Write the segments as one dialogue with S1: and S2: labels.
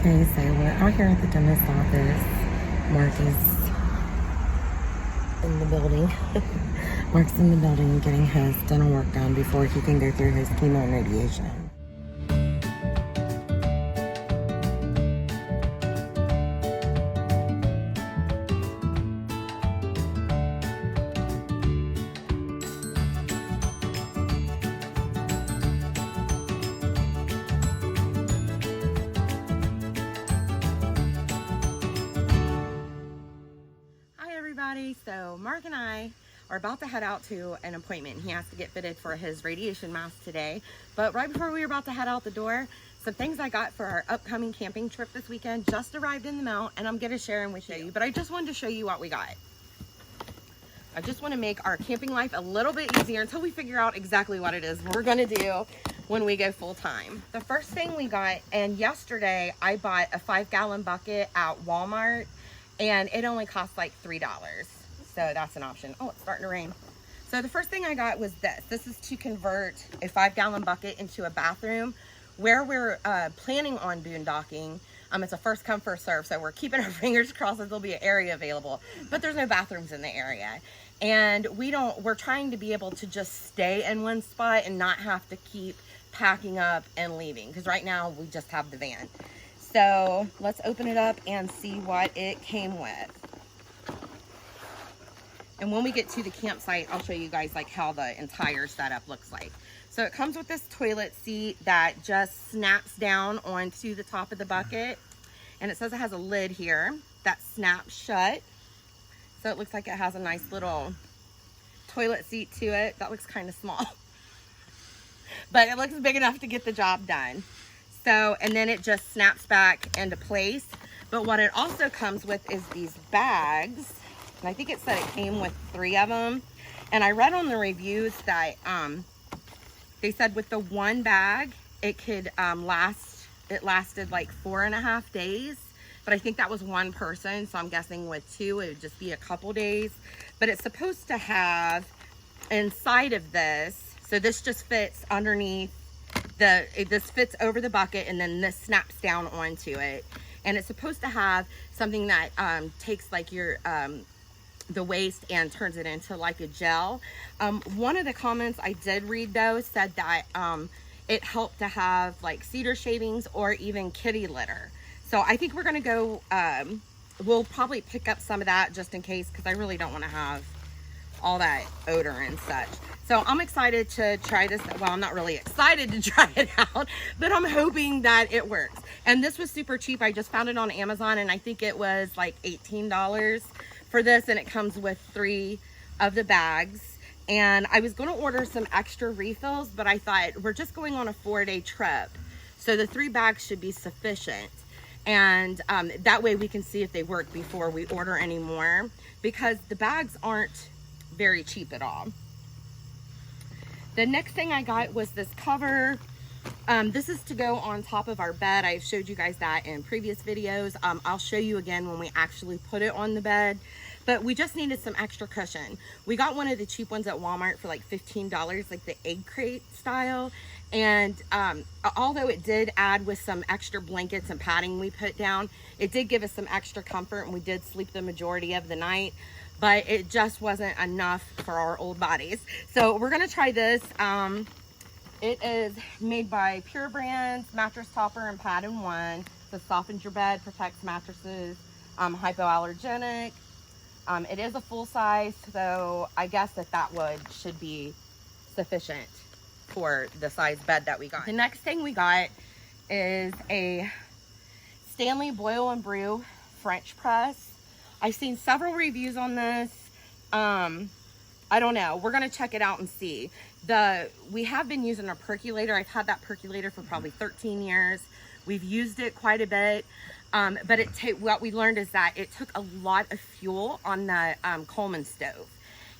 S1: Okay, so we're out here at the dentist's office. Mark is in the building. Mark's in the building getting his dental work done before he can go through his chemo and radiation. So Mark and I are about to head out to an appointment. He has to get fitted for his radiation mask today. But right before we were about to head out the door, some things I got for our upcoming camping trip this weekend just arrived in the mail, and I'm going to share them with you. But I just wanted to show you what we got. I just want to make our camping life a little bit easier until we figure out exactly what it is we're going to do when we go full time. The first thing we got, and yesterday I bought a 5-gallon bucket at Walmart, and it only cost like $3. So that's an option. Oh, it's starting to rain. So the first thing I got was this. This is to convert a 5-gallon bucket into a bathroom where we're planning on boondocking. It's a first come, first serve. So we're keeping our fingers crossed that there'll be an area available, but there's no bathrooms in the area. And we're trying to be able to just stay in one spot and not have to keep packing up and leaving. Because right now we just have the van. So let's open it up and see what it came with. And when we get to the campsite, I'll show you guys like how the entire setup looks like. So it comes with this toilet seat that just snaps down onto the top of the bucket. And it says it has a lid here that snaps shut. So it looks like it has a nice little toilet seat to it. That looks kind of small. But it looks big enough to get the job done. So, and then it just snaps back into place. But what it also comes with is these bags. And I think it said it came with 3 of them. And I read on the reviews that they said with the one bag, it could lasted like 4.5 days. But I think that was one person. So I'm guessing with 2, it would just be a couple days. But it's supposed to have inside of this, so this just fits underneath this fits over the bucket, and then this snaps down onto it. And it's supposed to have something that takes like your the waste and turns it into like a gel. One of the comments I did read though said that it helped to have like cedar shavings or even kitty litter. So I think we're gonna go, we'll probably pick up some of that just in case, because I really don't want to have all that odor and such. So I'm excited to try this. Well, I'm not really excited to try it out, but I'm hoping that it works. And this was super cheap. I just found it on Amazon, and I think it was like $18 for this, and it comes with 3 of the bags. And I was going to order some extra refills, but I thought we're just going on a 4-day trip, so the 3 bags should be sufficient. And that way we can see if they work before we order any more, because the bags aren't very cheap at all. The next thing I got was this cover. This is to go on top of our bed. I've showed you guys that in previous videos. I'll show you again when we actually put it on the bed. But we just needed some extra cushion. We got one of the cheap ones at Walmart for like $15, like the egg crate style. And although it did add with some extra blankets and padding we put down, it did give us some extra comfort, and we did sleep the majority of the night. But it just wasn't enough for our old bodies. So we're gonna try this. It is made by Pure Brands Mattress Topper and Pad in One. It softens your bed, protects mattresses, hypoallergenic. It is a full size, so I guess that should be sufficient for the size bed that we got. The next thing we got is a Stanley Boil and Brew French press. I've seen several reviews on this. I don't know. We're going to check it out and see. We have been using a percolator. I've had that percolator for probably 13 years. We've used it quite a bit. But what we learned is that it took a lot of fuel on the Coleman stove.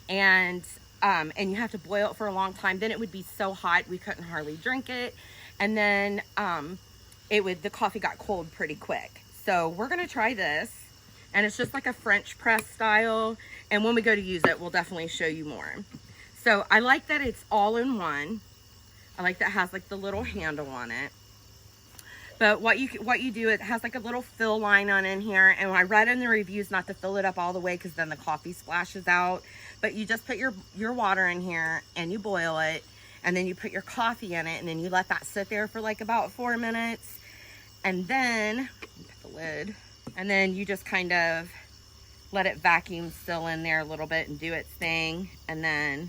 S1: And you have to boil it for a long time. Then it would be so hot we couldn't hardly drink it. And then the coffee got cold pretty quick. So we're going to try this. And it's just like a French press style. And when we go to use it, we'll definitely show you more. So I like that it's all in one. I like that it has like the little handle on it. But what you do, it has like a little fill line on in here, and I read in the reviews not to fill it up all the way because then the coffee splashes out. But you just put your water in here and you boil it, and then you put your coffee in it, and then you let that sit there for like about 4 minutes, and then put the lid, and then you just kind of let it vacuum still in there a little bit and do its thing, and then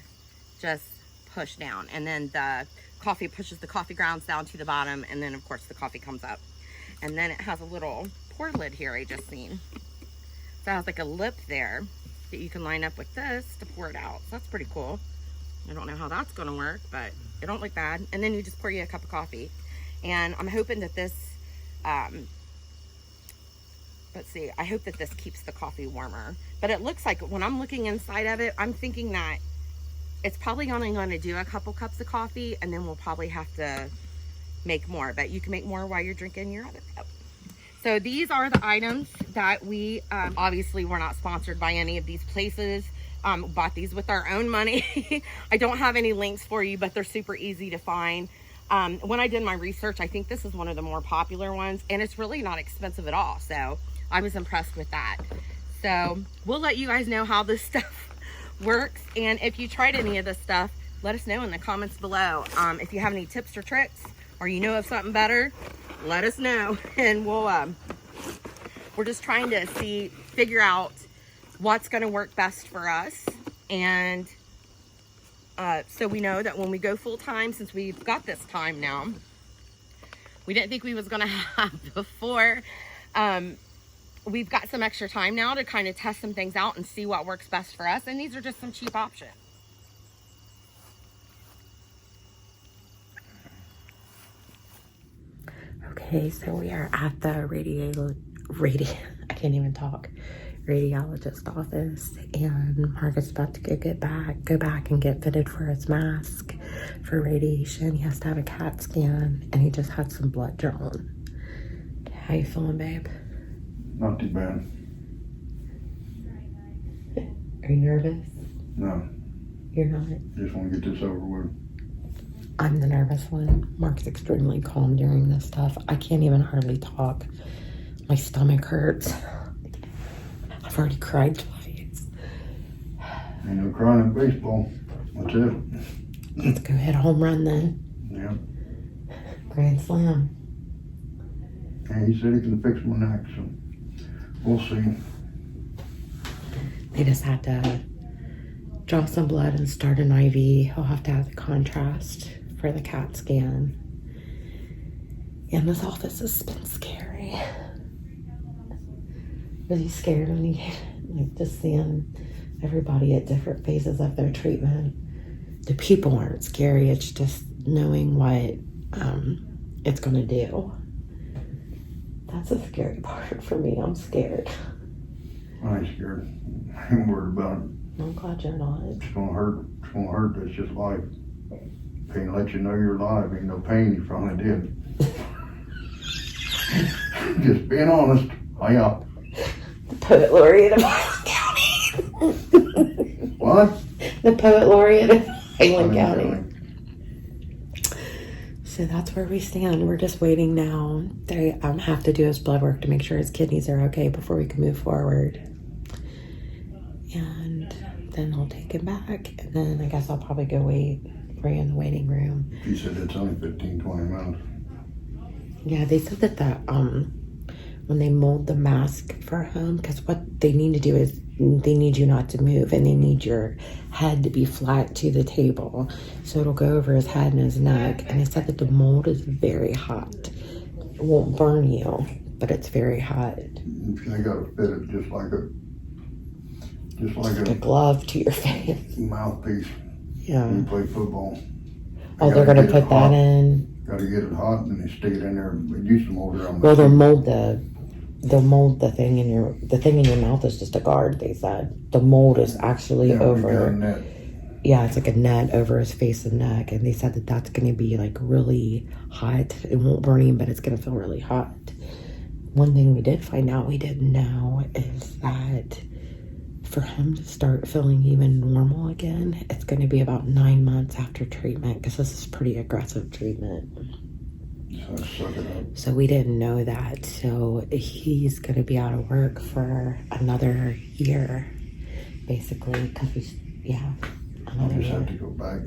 S1: just push down, and then the coffee pushes the coffee grounds down to the bottom, and then of course the coffee comes up. And then it has a little pour lid here I just seen, so it has like a lip there that you can line up with this to pour it out. So that's pretty cool. I don't know how that's gonna work, but it don't look bad. And then you just pour you a cup of coffee, and I'm hoping that this let's see, I hope that this keeps the coffee warmer. But it looks like when I'm looking inside of it, I'm thinking that it's probably only going to do a couple cups of coffee, and then we'll probably have to make more. But you can make more while you're drinking your other cup. So these are the items that we, obviously we're not sponsored by any of these places. Bought these with our own money. I don't have any links for you, but they're super easy to find. When I did my research, I think this is one of the more popular ones, and it's really not expensive at all. So I was impressed with that. So we'll let you guys know how this stuff works, and if you tried any of this stuff, let us know in the comments below. If you have any tips or tricks, or you know of something better, let us know, and we're just trying to figure out what's going to work best for us. And so we know that when we go full time, since we've got this time now, we didn't think we was going to have before. We've got some extra time now to kind of test some things out and see what works best for us. And these are just some cheap options. Okay, so we are at the I can't even talk, radiologist office, and Mark is about to go back and get fitted for his mask for radiation. He has to have a CAT scan, and he just had some blood drawn. How you feeling, babe?
S2: Not too bad.
S1: Are you nervous?
S2: No.
S1: You're not?
S2: Just want to get this over with.
S1: I'm the nervous one. Mark's extremely calm during this stuff. I can't even hardly talk. My stomach hurts. I've already cried twice.
S2: Ain't no crying in baseball. That's it.
S1: Let's go hit a home run then.
S2: Yeah.
S1: Grand slam.
S2: And he said he can fix my neck, so we'll see.
S1: They just had to draw some blood and start an IV. He'll have to have the contrast for the CAT scan. And this office has been scary. Was you scared when you like just seeing everybody at different phases of their treatment? The people aren't scary, it's just knowing what it's gonna do. That's a scary part for me. I'm scared.
S2: I ain't scared. I ain't worried about it.
S1: I'm glad you're not.
S2: It's gonna hurt. It's gonna hurt. That's just life. Pain let you know you're alive. Ain't no pain, you probably did. Just being honest. Yeah.
S1: The poet laureate of Highland County.
S2: What?
S1: The poet laureate of Highland County. So that's where we stand. We're just waiting now. They have to do his blood work to make sure his kidneys are okay before we can move forward. And then I'll take him back. And then I guess I'll probably go wait for you in the waiting room.
S2: He said it's only 15, 20 minutes.
S1: Yeah, they said that when they mold the mask for him, because what they need to do is they need you not to move, and they need your head to be flat to the table, so it'll go over his head and his neck. And they said that the mold is very hot. It won't burn you, but it's very hot.
S2: They gotta fit it just like
S1: a glove to your face.
S2: Mouthpiece.
S1: Yeah.
S2: When you play football.
S1: Oh, they're gonna put that in.
S2: Gotta get it hot, and they stick it in there. They use some mold around.
S1: Well, they'll mold the thing in your mouth is just a guard. They said the mold is actually over. Yeah, it's like a net over his face and neck, and they said that that's going to be like really hot. It won't burn him, but it's going to feel really hot. One thing we did find out we didn't know is that for him to start feeling even normal again, it's going to be about 9 months after treatment, because this is pretty aggressive treatment.
S2: So So suck it up.
S3: So we didn't know that. So he's going to be out of work for another year, basically, because
S2: I'll just have to go back.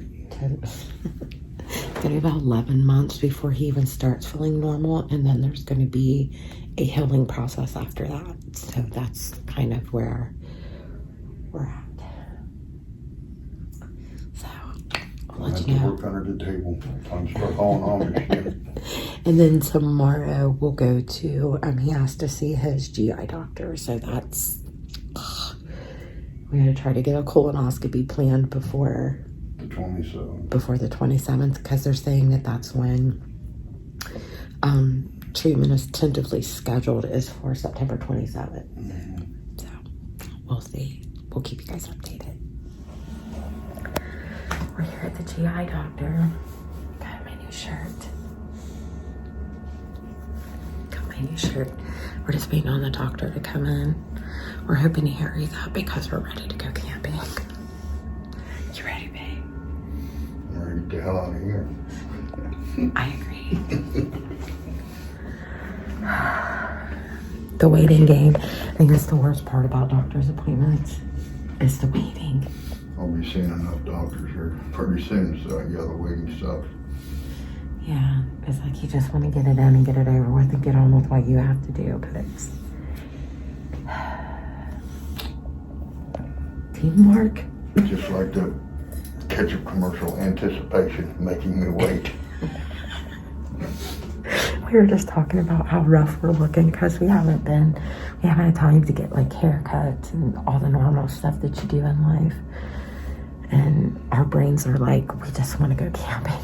S3: It's going to be about 11 months before he even starts feeling normal, and then there's going to be a healing process after that. So that's kind of where we're at. So I'll let you know.
S2: Work under the table. Time to start hauling on again.
S3: And then tomorrow we'll go to, he has to see his GI doctor. So that's, we're going to try to get a colonoscopy planned before
S2: The 27th.
S3: Before the 27th, because they're saying that that's when treatment is tentatively scheduled is for September 27th.
S2: Mm-hmm.
S3: So we'll see. We'll keep you guys updated. We're here at the GI doctor. Got my new shirt. We're just waiting on the doctor to come in. We're hoping to hurry up because we're ready to go camping. You ready, babe?
S2: I'm ready to get the hell out of here.
S3: I agree. The waiting game. I think that's the worst part about doctor's appointments. Is the waiting.
S2: I'll be seeing enough doctors here pretty soon, so the waiting stuff.
S3: Yeah, it's like you just want to get it in and get it over with and get on with what you have to do, but it's teamwork.
S2: Just like the ketchup commercial, anticipation making me wait.
S3: We were just talking about how rough we're looking because we haven't had time to get like haircuts and all the normal stuff that you do in life. And our brains are like, we just want to go camping.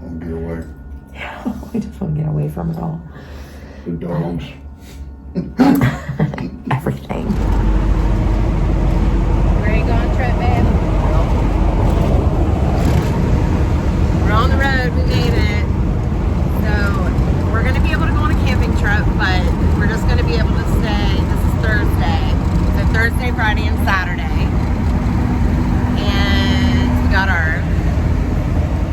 S2: I'll get away.
S3: Yeah, we just want to get away from it all.
S2: The dogs.
S3: Everything.
S1: Where are you going, trip, babe? We're on the road. We made it. So we're going to be able to go on a camping trip, but we're just going to be able to stay. This is Thursday. So Thursday, Friday, and Saturday. And we got our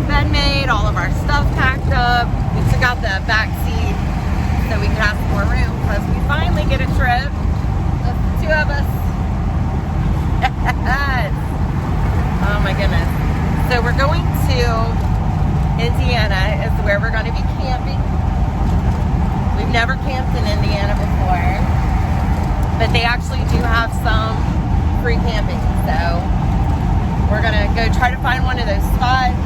S1: bed made, all of our stuff packed up. We took out the back seat so we could have some more room because we finally get a trip. Just the two of us. Oh my goodness. So we're going to Indiana is where we're going to be camping. We've never camped in Indiana before, but they actually do have some free camping. So we're going to go try to find one of those spots.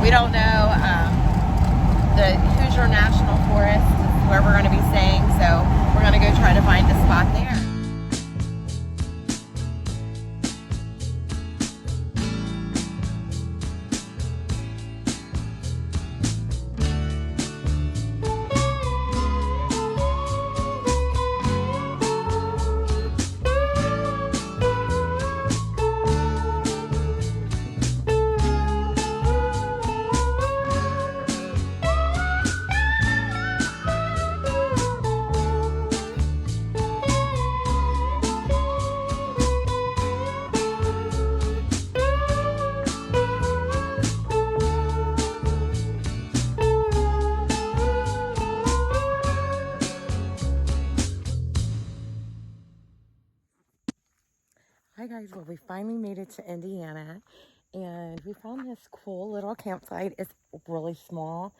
S1: We don't know. The Hoosier National Forest is where we're going to be staying, so we're going to go try to find a spot there. Hi guys, well we finally made it to Indiana and we found this cool little campsite. It's really small,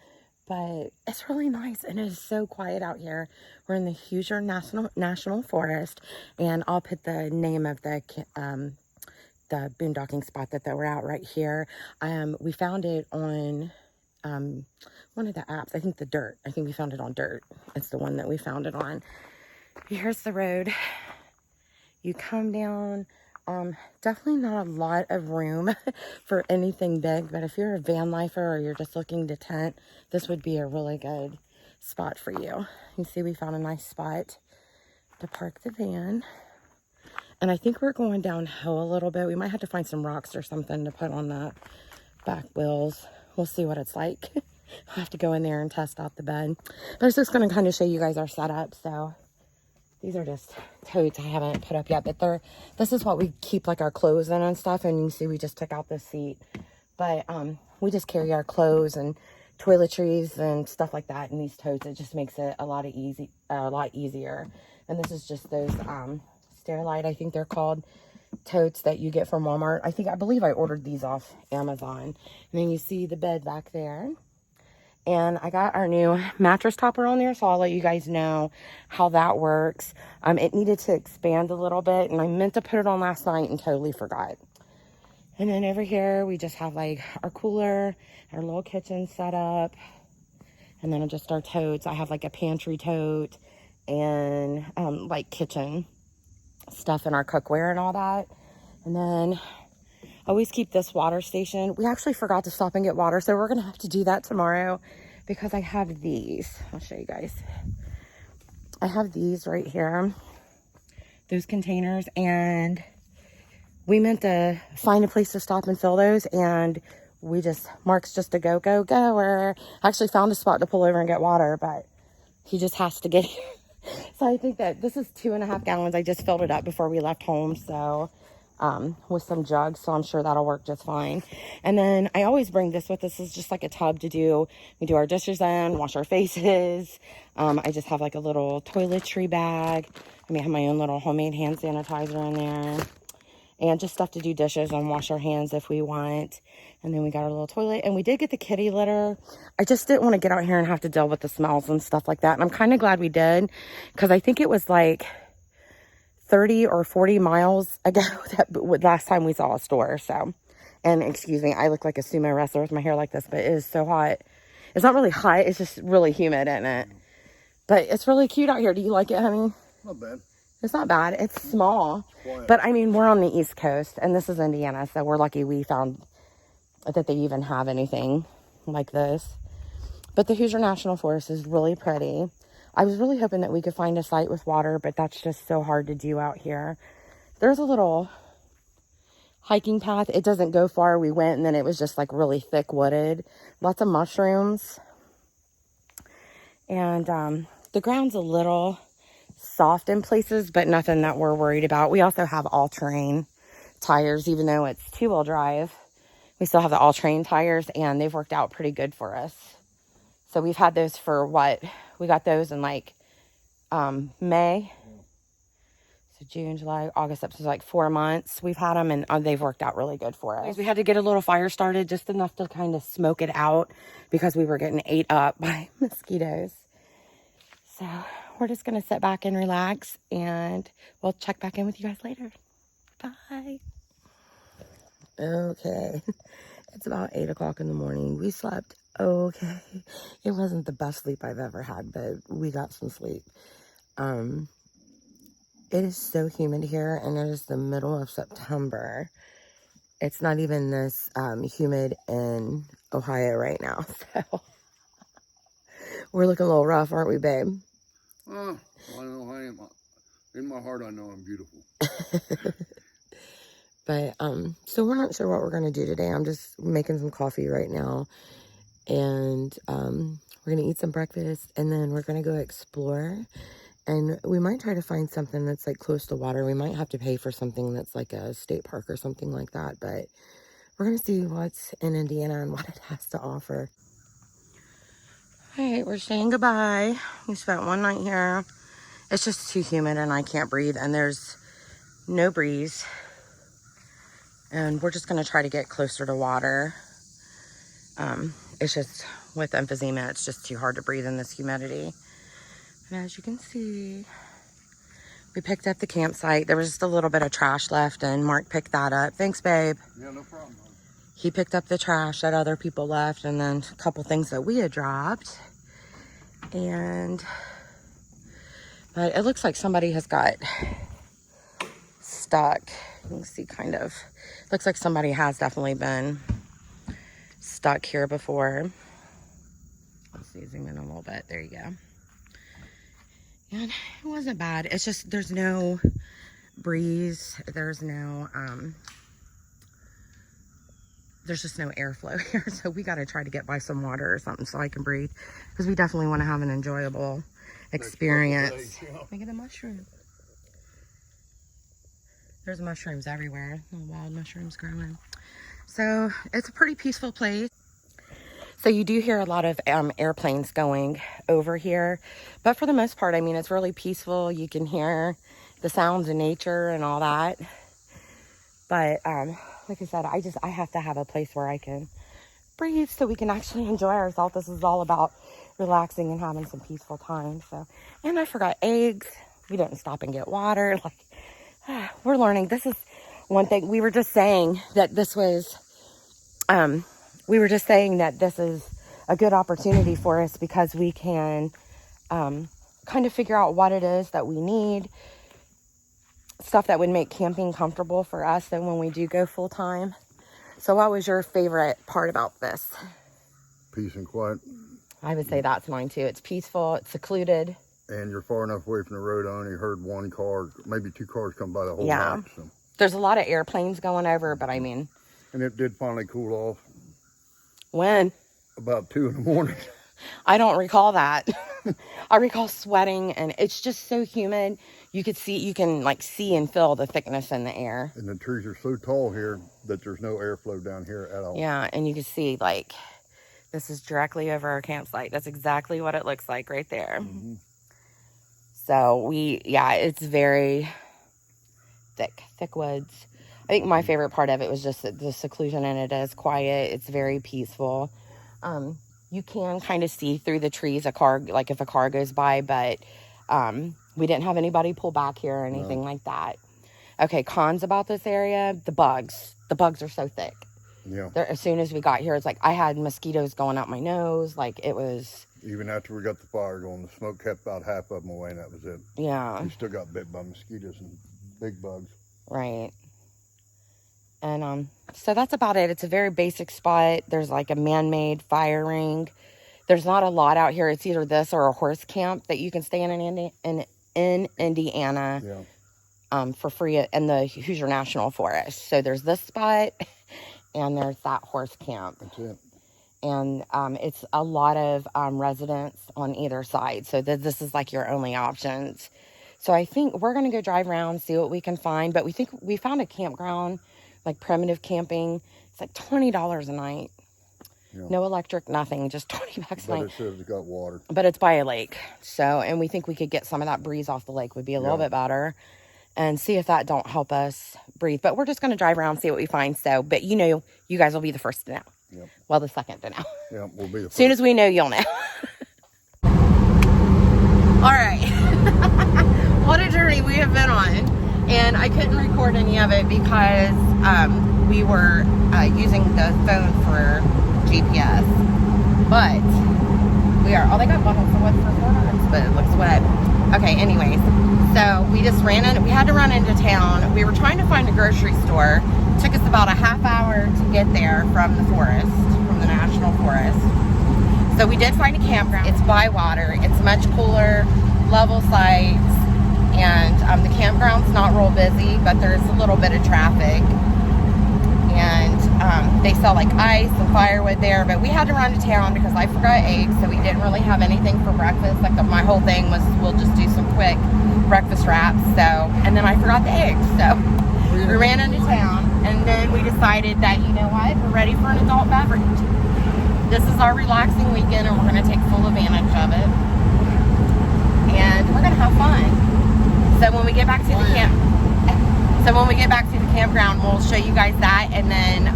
S1: but it's really nice and it is so quiet out here. We're in the Hoosier National Forest, and I'll put the name of the boondocking spot that we're at right here. We found it on one of the apps. I think the Dirt. I think we found it on Dirt. It's the one that we found it on. Here's the road. You come down. Definitely not a lot of room for anything big, but if you're a van lifer or you're just looking to tent, this would be a really good spot for you. You see, we found a nice spot to park the van. And I think we're going downhill a little bit. We might have to find some rocks or something to put on the back wheels. We'll see what it's like. I'll have to go in there and test out the bed. But I was just going to kind of show you guys our setup, so... These are just totes I haven't put up yet, but this is what we keep like our clothes in and stuff. And you can see we just took out this seat, but we just carry our clothes and toiletries and stuff like that in these totes. It just makes it a lot easier. And this is just those Sterilite, I think they're called, totes that you get from Walmart. I believe I ordered these off Amazon. And then you see the bed back there. And I got our new mattress topper on there, so I'll let you guys know how that works. It needed to expand a little bit, and I meant to put it on last night and totally forgot. And then over here, we just have like our cooler, our little kitchen set up, and then just our totes. I have like a pantry tote and like kitchen stuff in our cookware and all that. And then I always keep this water station. We actually forgot to stop and get water, so we're gonna have to do that tomorrow because I have these. I'll show you guys. I have these right here, those containers, and we meant to find a place to stop and fill those, and Mark's just a goer. I actually found a spot to pull over and get water, but he just has to get here. So I think that this is 2.5 gallons. I just filled it up before we left home, so with some jugs, so I'm sure that'll work just fine. And then I always bring this with us. It's just like a tub to do. We do our dishes in, wash our faces. I just have like a little toiletry bag. I have my own little homemade hand sanitizer in there. And just stuff to do dishes and wash our hands if we want. And then we got our little toilet. And we did get the kitty litter. I just didn't want to get out here and have to deal with the smells and stuff like that. And I'm kind of glad we did. Because I think it was like 30 or 40 miles ago last time we saw a store. So, and excuse me, I look like a sumo wrestler with my hair like this. But it is so hot. It's not really hot. It's just really humid, isn't it? But it's really cute out here. Do you like it, honey?
S2: Not bad.
S1: It's not bad. It's small. But we're on the East Coast and this is Indiana. So we're lucky we found that they even have anything like this. But the Hoosier National Forest is really pretty. I was really hoping that we could find a site with water, but that's just so hard to do out here. There's a little hiking path. It doesn't go far. We went and then it was just like really thick wooded. Lots of mushrooms. And the ground's a little soft in places, but nothing that we're worried about. We also have all-terrain tires, even though it's 2-wheel drive. We still have the all-terrain tires, and they've worked out pretty good for us. So we've had those for we got those in like May. So June, July, August, up to like 4 months. We've had them, and they've worked out really good for us. We had to get a little fire started, just enough to kind of smoke it out because we were getting ate up by mosquitoes. So we're just going to sit back and relax, and we'll check back in with you guys later. Bye. Okay. It's about 8 o'clock in the morning. We slept okay. It wasn't the best sleep I've ever had, but we got some sleep. It is so humid here, and it is the middle of September. It's not even this humid in Ohio right now, so we're looking a little rough, aren't we, babe?
S2: Well, I know I am. In my heart, I know I'm beautiful.
S3: But, so we're not sure what we're going to do today. I'm just making some coffee right now. And, we're going to eat some breakfast. And then we're going to go explore. And we might try to find something that's, like, close to water. We might have to pay for something that's, like, a state park or something like that. But we're going to see what's in Indiana and what it has to offer. All right, we're saying goodbye. We spent one night here. It's just too humid and I can't breathe. And there's no breeze. And we're just going to try to get closer to water. It's just, with emphysema, it's just too hard to breathe in this humidity. And as you can see, we picked up the campsite. There was just a little bit of trash left, and Mark picked that up. Thanks, babe.
S2: Yeah, no problem.
S3: He picked up the trash that other people left, and then a couple things that we had dropped. But it looks like somebody has got stuck. You can see kind of, looks like somebody has definitely been stuck here before. Let's see, zoom in a little bit. There you go. And it wasn't bad. It's just, there's no breeze. There's no, there's just no airflow here. So we got to try to get by some water or something so I can breathe. Because we definitely want to have an enjoyable experience. Look at the mushroom. There's mushrooms everywhere. Little wild mushrooms growing. So it's a pretty peaceful place.
S1: So you do hear a lot of airplanes going over here, but for the most part, I mean, it's really peaceful. You can hear the sounds of nature and all that. But like I said, I have to have a place where I can breathe so we can actually enjoy ourselves. This is all about relaxing and having some peaceful time. So, and I forgot eggs. We didn't stop and get water. Like, we're learning. This is one thing. We were just saying that this is a good opportunity for us because we can kind of figure out what it is that we need, stuff that would make camping comfortable for us then when we do go full time. So what was your favorite part about this?
S2: Peace and quiet.
S1: I would say that's mine too. It's peaceful, it's secluded.
S2: And you're far enough away from the road. I only heard one car, maybe two cars come by the whole
S1: Yeah.
S2: night. So.
S1: There's a lot of airplanes going over, but I mean.
S2: And it did finally cool off.
S1: When?
S2: About 2 in the morning.
S1: I don't recall that. I recall sweating, and it's just so humid. You can like see and feel the thickness in the air.
S2: And the trees are so tall here that there's no airflow down here at all.
S1: Yeah, and you can see like this is directly over our campsite. That's exactly what it looks like right there.
S2: Mm-hmm.
S1: So it's very thick woods. I think my favorite part of it was just the seclusion, and it is quiet. It's very peaceful. You can kind of see through the trees if a car goes by, but we didn't have anybody pull back here or anything like that. Okay, cons about this area, the bugs. The bugs are so thick.
S2: Yeah.
S1: As soon as we got here, it's like I had mosquitoes going up my nose. Like it was.
S2: Even after we got the fire going, the smoke kept about half of them away, and that was it.
S1: Yeah.
S2: We still got bit by mosquitoes and big bugs.
S1: Right. And so that's about it. It's a very basic spot. There's like a man-made fire ring. There's not a lot out here. It's either this or a horse camp that you can stay in Indiana for free in the Hoosier National Forest. So there's this spot and there's that horse camp.
S2: That's it.
S1: And it's a lot of residents on either side. So this is like your only options. So I think we're going to go drive around, see what we can find. But we think we found a campground, like primitive camping. It's like $20 a night. Yeah. No electric, nothing, just $20 a night.
S2: But it says it's got water.
S1: But it's by a lake. So, and we think we could get some of that breeze off the lake would be a little bit better. And see if that don't help us breathe. But we're just going to drive around, see what we find. So, but you guys will be the first to know.
S2: Yep.
S1: Well, the second to know.
S2: Yeah, we'll be the first.
S1: As soon as we know, you'll know. All right. What a journey we have been on. And I couldn't record any of it because we were using the phone for GPS. But we are, they got bottles of what's for $4, but it looks wet. Okay, anyways. So we just we had to run into town. We were trying to find a grocery store. It took us about a half hour to get there from the forest, from the national forest. So we did find a campground. It's by water. It's much cooler, level sites, and the campground's not real busy, but there's a little bit of traffic. And they sell like ice and firewood there, but we had to run to town because I forgot eggs, so we didn't really have anything for breakfast. Like my whole thing was we'll just do some quick breakfast wraps. So, and then I forgot the eggs, so we ran into town, and then we decided that, you know what, we're ready for an adult beverage. This is our relaxing weekend, and we're going to take full advantage of it, and we're going to have fun. So when we get back to the campground, we'll show you guys that, and then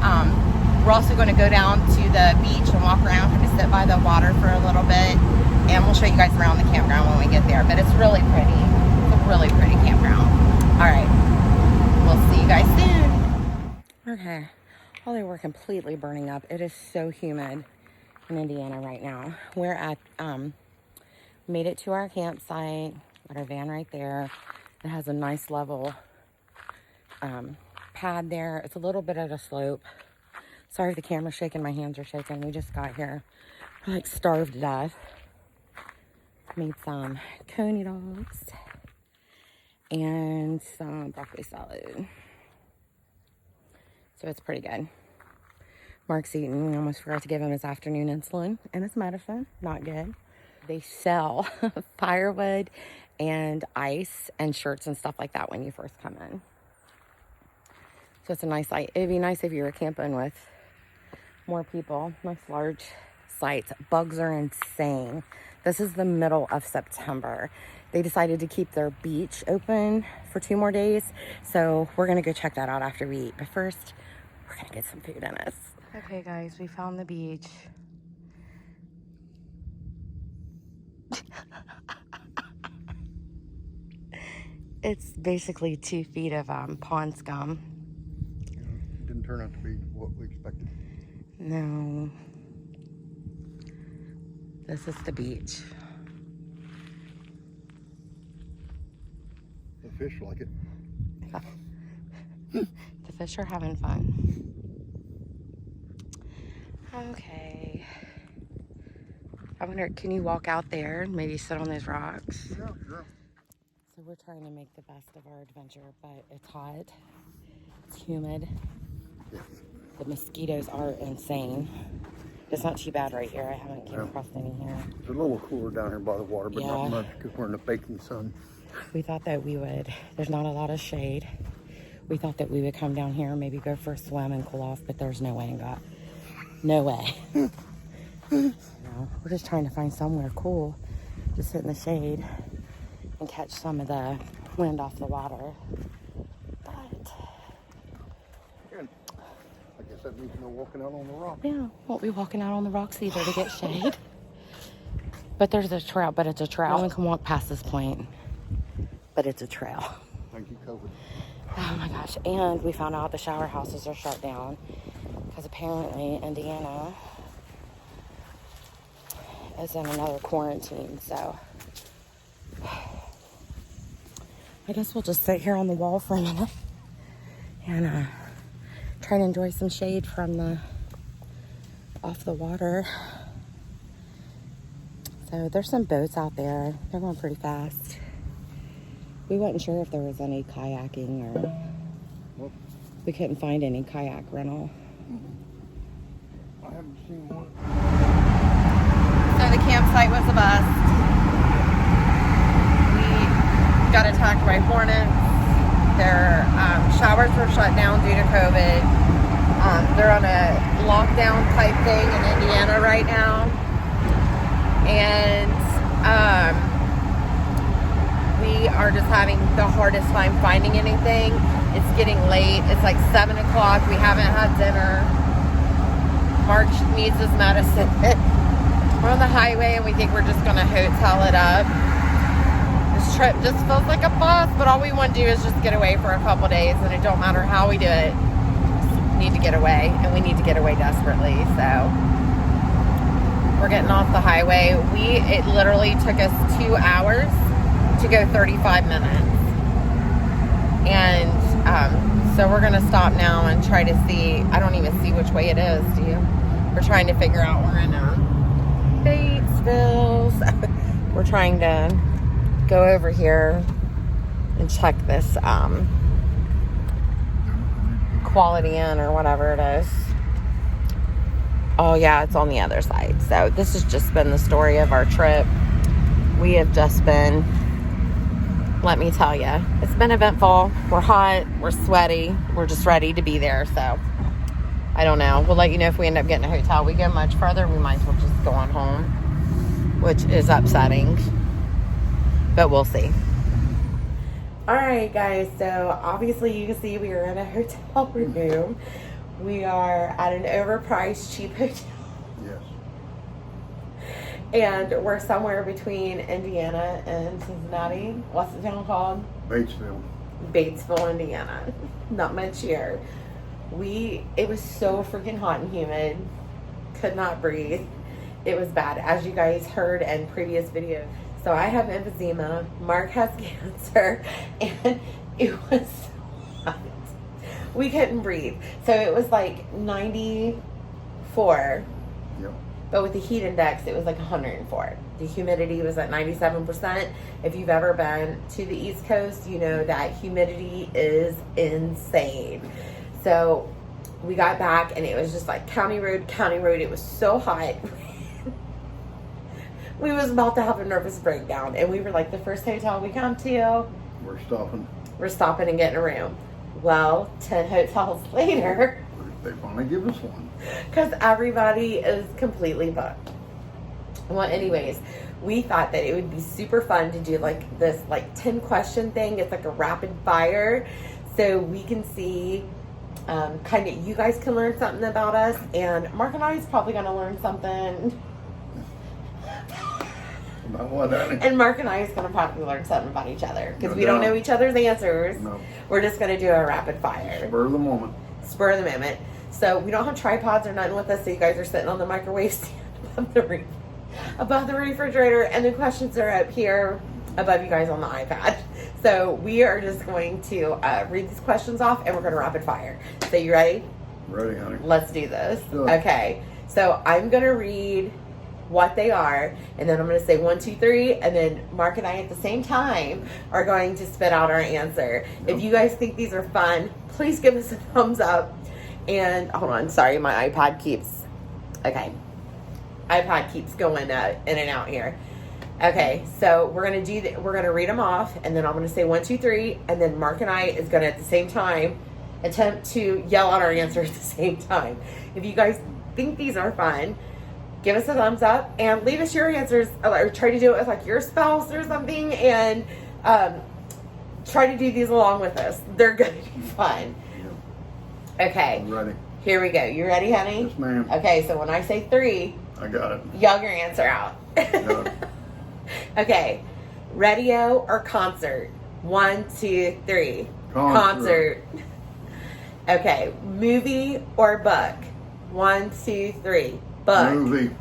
S1: we're also going to go down to the beach and walk around and sit by the water for a little bit, and we'll show you guys around the campground when we get there. But it's really pretty. It's a really pretty campground. All right. We'll see you guys soon. Okay. Well, they were completely burning up. It is so humid in Indiana right now. We're at, made it to our campsite. Got our van right there. It has a nice level pad there. It's a little bit at a slope. Sorry if the camera's shaking. My hands are shaking. We just got here. We're like starved to death. Made some coney dogs and some broccoli salad. So it's pretty good. Mark's eating. We almost forgot to give him his afternoon insulin and his medicine. Not good. They sell firewood and ice and shirts and stuff like that when you first come in. So it's a nice, it'd be nice if you were camping with more people. Nice large campsites. Bugs are insane. This is the middle of September. They decided to keep their beach open for 2 more days. So we're gonna go check that out after we eat. But first, we're gonna get some food in us. Okay guys, we found the beach. It's basically 2 feet of pond scum.
S2: Yeah, it didn't turn out to be what we expected.
S1: No. This is the beach.
S2: The fish like it.
S1: The fish are having fun. Okay. I wonder, can you walk out there and maybe sit on those rocks?
S2: Yeah, sure.
S1: So we're trying to make the best of our adventure, but it's hot. It's humid.
S2: Yes.
S1: The mosquitoes are insane. It's not too bad right here. I haven't came across any here.
S2: It's a little cooler down here by the water, but
S1: Yeah.
S2: not much because we're in the baking sun.
S1: We thought that we would, there's not a lot of shade. We thought that we would come down here and maybe go for a swim and cool off, but there's no way in God. No way. No, we're just trying to find somewhere cool. Just sit in the shade and catch some of the wind off the water. But
S2: Again, I guess that means no walking out on the rock.
S1: yeah, won't be walking out on the rocks either to get shade. But there's a trail, but it's a trail. No one can walk past this point, but it's a trail.
S2: Thank you, COVID.
S1: Oh my gosh, and we found out the shower houses are shut down because apparently Indiana is in another quarantine, so I guess we'll just sit here on the wall for a minute and try to enjoy some shade from the off the water. So there's some boats out there. They're going pretty fast. We weren't sure if there was any kayaking or
S2: Well,
S1: we couldn't find any kayak rental.
S2: I haven't seen one.
S1: So the campsite was a bust. We got attacked by hornets. Their showers were shut down due to COVID. They're on a lockdown type thing in Indiana right now. And we are just having the hardest time finding anything. It's getting late. It's like 7 o'clock. We haven't had dinner. Mark needs his medicine. We're on the highway and we think we're just going to hotel it up. This trip just feels like a bust, but all we want to do is just get away for a couple days, and it don't matter how we do it. Just need to get away, and we need to get away desperately. So we're getting off the highway. It literally took us 2 hours to go 35 minutes. And so we're going to stop now and try to see. I don't even see which way it is, do you? We're trying to figure out. We're in Batesville. We're trying to go over here and check this Quality Inn or whatever it is. Oh yeah, it's on the other side. So this has just been the story of our trip. We have just been, let me tell you, it's been eventful. We're hot, we're sweaty, we're just ready to be there. So I don't know. We'll let you know if we end up getting a hotel. We go much further, we might as well just go on home, which is upsetting, but we'll see. All right, guys. So obviously you can see we are in a hotel room. We are at an overpriced cheap hotel.
S2: Yes.
S1: And we're somewhere between Indiana and Cincinnati. What's the town called?
S2: Batesville.
S1: Batesville, Indiana. Not much here. It was so freaking hot and humid. Could not breathe. It was bad, as you guys heard in previous videos. So I have emphysema. Mark has cancer, and it was so hot. We couldn't breathe. So it was like 94.
S2: Yep.
S1: But with the heat index, it was like 104. The humidity was at 97%. If you've ever been to the East Coast, you know that humidity is insane. So we got back and it was just like county road. It was so hot. We was about to have a nervous breakdown. And we were like, the first hotel we come to, we're stopping and getting a room. Well, 10 hotels later,
S2: They finally give us one.
S1: because everybody is completely booked. Well, anyways, we thought that it would be super fun to do like this like 10 question thing. It's like a rapid fire. So we can see kind of, you guys can learn something about us, and Mark and I is probably going to learn something.
S2: About what, honey?
S1: And Mark and I is going to probably learn something about each other because
S2: No
S1: we don't
S2: doubt.
S1: know each other's answers.
S2: No.
S1: We're just going to do a rapid fire.
S2: Spur of the moment.
S1: Spur of the moment. So we don't have tripods or nothing with us, so you guys are sitting on the microwave stand above the refrigerator, and the questions are up here above you guys on the iPad. So we are just going to read these questions off, and we're going to rapid fire. So you ready?
S2: Ready, honey.
S1: Let's do this.
S2: Do it.
S1: Okay. So I'm going to read what they are, and then I'm going to say 1, 2, 3, and then Mark and I at the same time are going to spit out our answer.
S2: Yep.
S1: If you guys think these are fun, please give us a thumbs up. And hold on, sorry, my iPad keeps going in and out here. Okay, so we're gonna we're gonna read them off, and then I'm gonna say 1, 2, 3, and then Mark and I is gonna at the same time attempt to yell out our answer at the same time. If you guys think these are fun, give us a thumbs up and leave us your answers, or try to do it with like your spouse or something, and try to do these along with us. They're gonna be fun. Okay,
S2: I'm ready.
S1: here we go. You ready, honey?
S2: Yes, ma'am.
S1: Okay, so when I say 3,
S2: I got it.
S1: yell your answer out.
S2: Got it.
S1: Okay, radio or concert? 1, 2, 3.
S2: Concert.
S1: Okay, movie or book? 1, 2, 3. Book.
S2: Movie.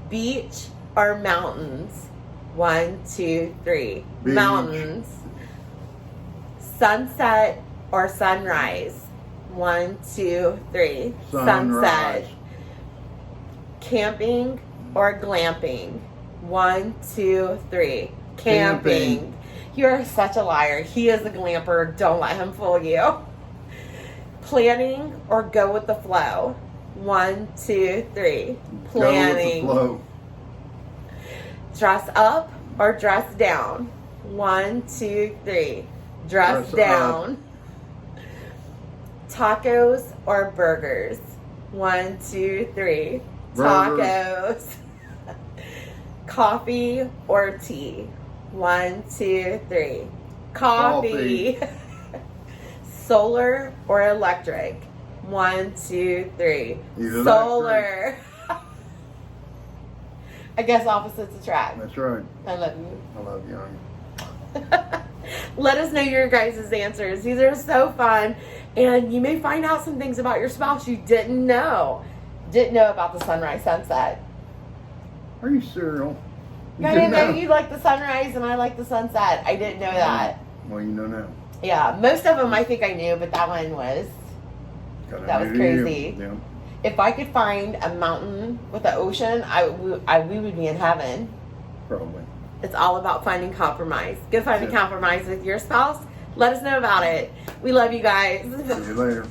S1: Beach or mountains? 1, 2, 3.
S2: Beach.
S1: Mountains. Sunset or sunrise? 1, 2, 3.
S2: Sunrise.
S1: Sunset. Camping or glamping? 1, 2, 3. Camping.
S2: Camping.
S1: You're such a liar. He is a glamper. Don't let him fool you. Planning or go with the flow? 1, 2, 3. Planning.
S2: Go with the flow.
S1: Dress up or dress down? 1, 2, 3. Dress
S2: Dress
S1: down. Tacos or burgers? 1, 2, 3.
S2: Burgers.
S1: Tacos. Coffee or tea? 1, 2, 3. Coffee. Solar or electric? 1, 2, 3.
S2: Electric.
S1: Solar. I guess opposites attract.
S2: That's right.
S1: I love you.
S2: I love you, honey.
S1: Let us know your guys' answers. These are so fun. And you may find out some things about your spouse you didn't know. Didn't know about the sunrise sunset.
S2: Are you serial? You
S1: I didn't know you like the sunrise and I like the sunset. I didn't know that.
S2: Well, you know now.
S1: Yeah, most of them I think I knew, but that one was,
S2: Gotta
S1: that was
S2: do you.
S1: crazy.
S2: Yeah.
S1: If I could find a mountain with an ocean, we would be in heaven.
S2: Probably.
S1: It's all about finding compromise. Go find a
S2: Yeah.
S1: compromise with your spouse. Let us know about it. We love you guys.
S2: See you later.